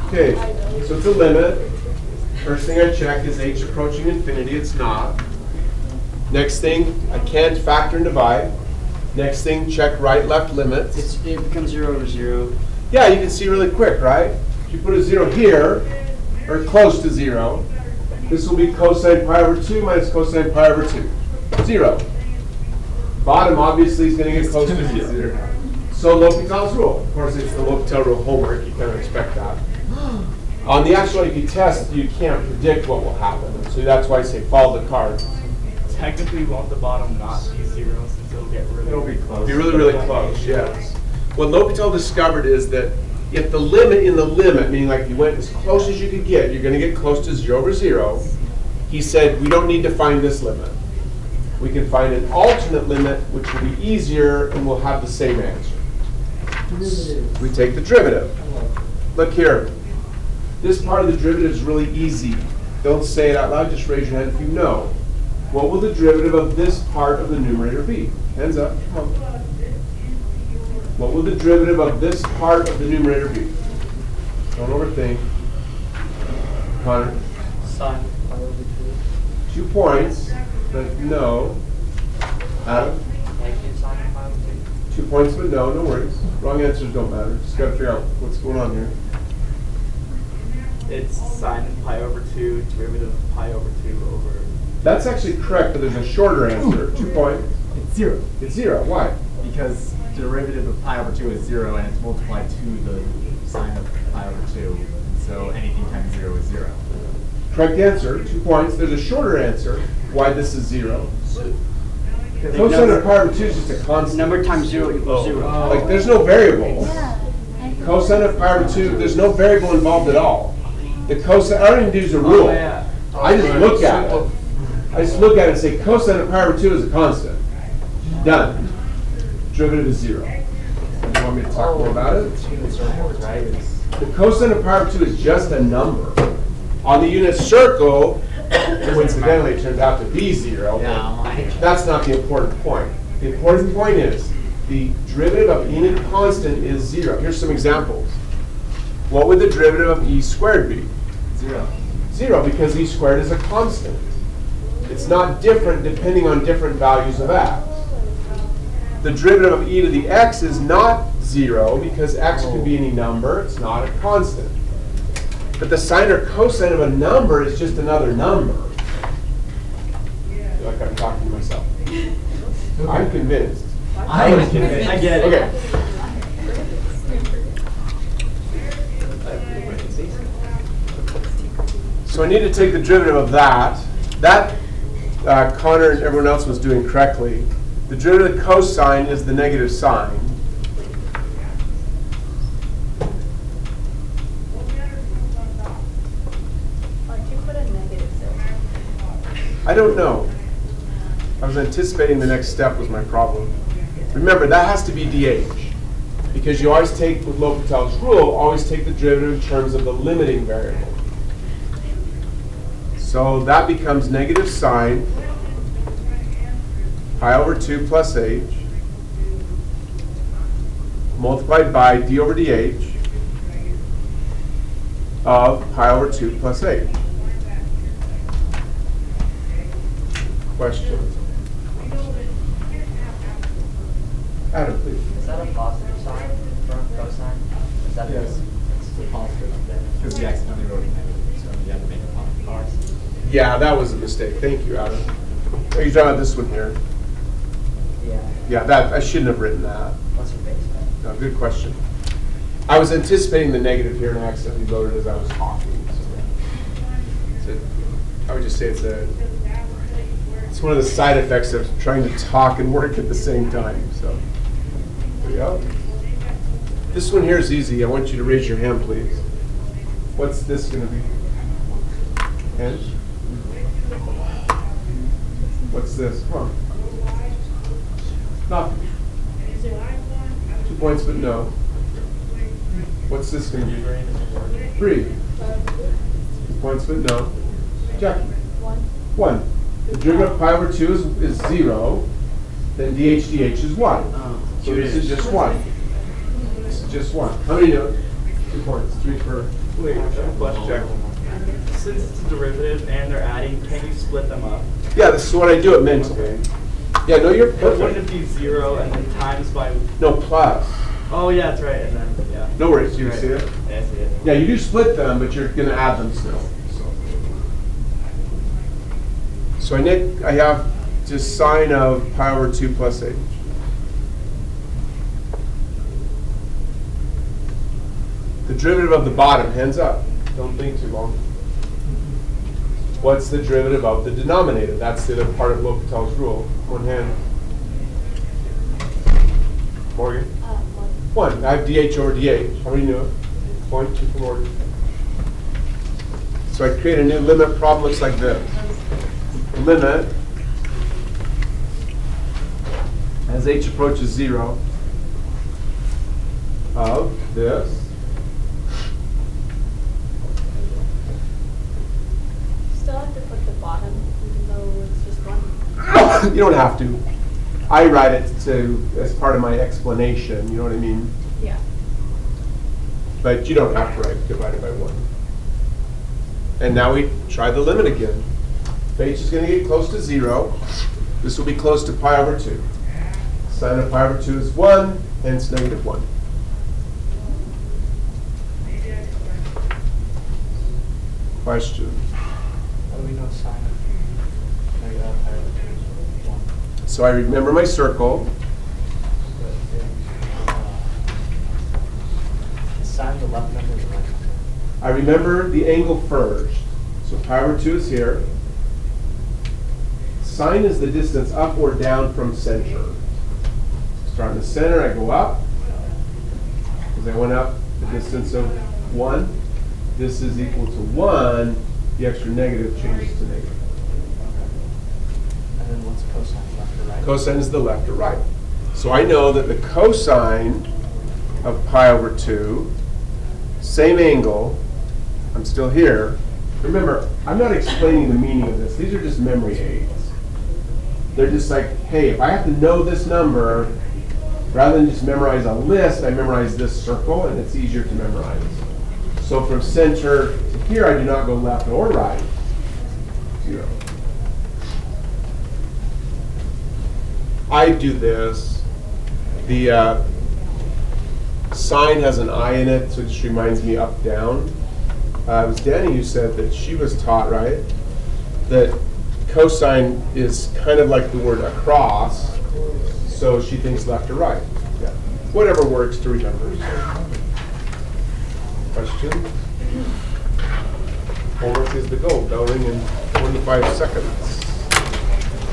Okay, so it's a limit. First thing I check is h approaching infinity. It's not. Next thing, I can't factor and divide. Next thing, check right, left limits. It becomes 0 over 0. Yeah, you can see really quick, right? If you put a 0 here, or close to 0, this will be cosine pi over 2 minus cosine pi over 2. 0. Bottom obviously is going to get close to 0. So L'Hopital's rule. Of course, it's the L'Hopital rule homework. You kind of expect that. On the actual AP test, you can't predict what will happen. So that's why I say follow the cards. Technically, won't the bottom not be 0 since it'll get really It'll be close. Be really, really close, yes. What L'Hopital discovered is that if the limit in the limit, meaning like you went as close as you could get, you're going to get close to 0 over 0. He said, we don't need to find this limit. We can find an alternate limit, which will be easier, and we'll have the same answer. We take the derivative. Look here. This part of the derivative is really easy. Don't say it out loud, just raise your hand if you know. What will the derivative of this part of the numerator be? Hands up. Come on. What will the derivative of this part of the numerator be? Don't overthink. Connor? Sine. 2 points, but no. Adam? 2 points, but no. No worries. Wrong answers don't matter. Just got to figure out what's going on here. It's sine pi over 2, derivative of pi over 2 over... That's actually correct, but there's a shorter answer. 2 points. It's 0. It's 0. Why? Because the derivative of pi over 2 is 0, and it's multiplied to the sine of pi over 2. So anything times 0 is 0. Correct answer. 2 points. There's a shorter answer. Why this is 0. The Cosine of pi over 2 is just a constant. number times 0 equals 0. Like there's no variables. Cosine of pi over 2, there's no variable involved at all. The cosine, I don't even use a rule. I just look at it. I just look at it and say cosine of pi over 2 is a constant. Done. Derivative is 0. You want me to talk more about it? The cosine of pi over 2 is just a number. On the unit circle, coincidentally, it turns out to be 0. That's not the important point. The important point is the derivative of any constant is 0. Here's some examples. What would the derivative of e squared be? 0. 0, because e squared is a constant. It's not different depending on different values of x. The derivative of e to the x is not 0 because x could be any number. It's not a constant. But the sine or cosine of a number is just another number. I feel like I'm talking to myself. Okay. I'm convinced. I was convinced. I get it. Okay. So I need to take the derivative of that. That Connor and everyone else was doing correctly. The derivative of cosine is the negative sign. Why'd you put a negative there? I don't know. I was anticipating the next step was my problem. Remember, that has to be dh. Because you always take, with L'Hopital's rule, always take the derivative in terms of the limiting variable. So that becomes negative sine pi over 2 plus h multiplied by d over dh of pi over 2 plus h. Question? Adam, please. Is that a positive sign from cosine? Is that Yes. It's positive. Because we accidentally wrote it negative, so you have to make it positive. Yeah, that was a mistake. Thank you, Adam. Are you talking about this one here? Yeah. Yeah, that I shouldn't have written that. What's your base? No, good question. I was anticipating the negative here and I accidentally wrote it as I was talking. So I would just say it's one of the side effects of trying to talk and work at the same time. So there we go. This one here is easy. I want you to raise your hand, please. What's this going to be? Hand? What's this? Come on. Nothing. 2 points, but no. What's this going to be? 3. 2 points, but no. Jackie? 1. The derivative of pi over 2 is 0. Then dH is 1. So this is just 1. This is just 1. How many know? 2 points, 3 for. Wait, question check. Since it's a derivative and they're adding, can you split them up? Yeah, this is what I do it mentally. Yeah, no, you're But wouldn't perfect. it be 0 and then times by? No, plus. Oh yeah, that's right. And then yeah. No worries, you see it? Yeah, I see it. Yeah, you do split them, but you're gonna add them still. So I have just sine of pi over 2 plus h. The derivative of the bottom, hands up. Don't think too long. What's the derivative of the denominator? That's the other part of L'Hopital's rule. One hand. Morgan? 1. I have dH over dH. How many knew it? Point 2 for Morgan. So I create a new limit problem. Looks like this. Limit as h approaches 0 of this. Still have to put the bottom, even though it's just 1. You don't have to. I write it as part of my explanation. You know what I mean? Yeah. But you don't have to write divided by 1. And now we try the limit again. If h is going to get close to 0, this will be close to pi over 2. Sine of pi over 2 is 1, hence negative 1. Question. How do we know sine of negative pi over 2 is 1? So I remember my circle. Sine the left number or the right number? I remember the angle first. So pi over 2 is here. Sine is the distance up or down from center. Start in the center, I go up. Because I went up the distance of 1. This is equal to 1. The extra negative changes to negative. And then what's cosine, left or right? Cosine is the left or right. So I know that the cosine of pi over 2, same angle, I'm still here. Remember, I'm not explaining the meaning of this. These are just memory aids. They're just like, hey, if I have to know this number, rather than just memorize a list, I memorize this circle, and it's easier to memorize. So from center to here, I do not go left or right. 0. I do this. The sign has an I in it, so it just reminds me up, down. It was Danny who said that she was taught, right, that cosine is kind of like the word across, so she thinks left or right. Yeah. Whatever works to remember. Question? Homework is the goal. Bell ring in 25 seconds.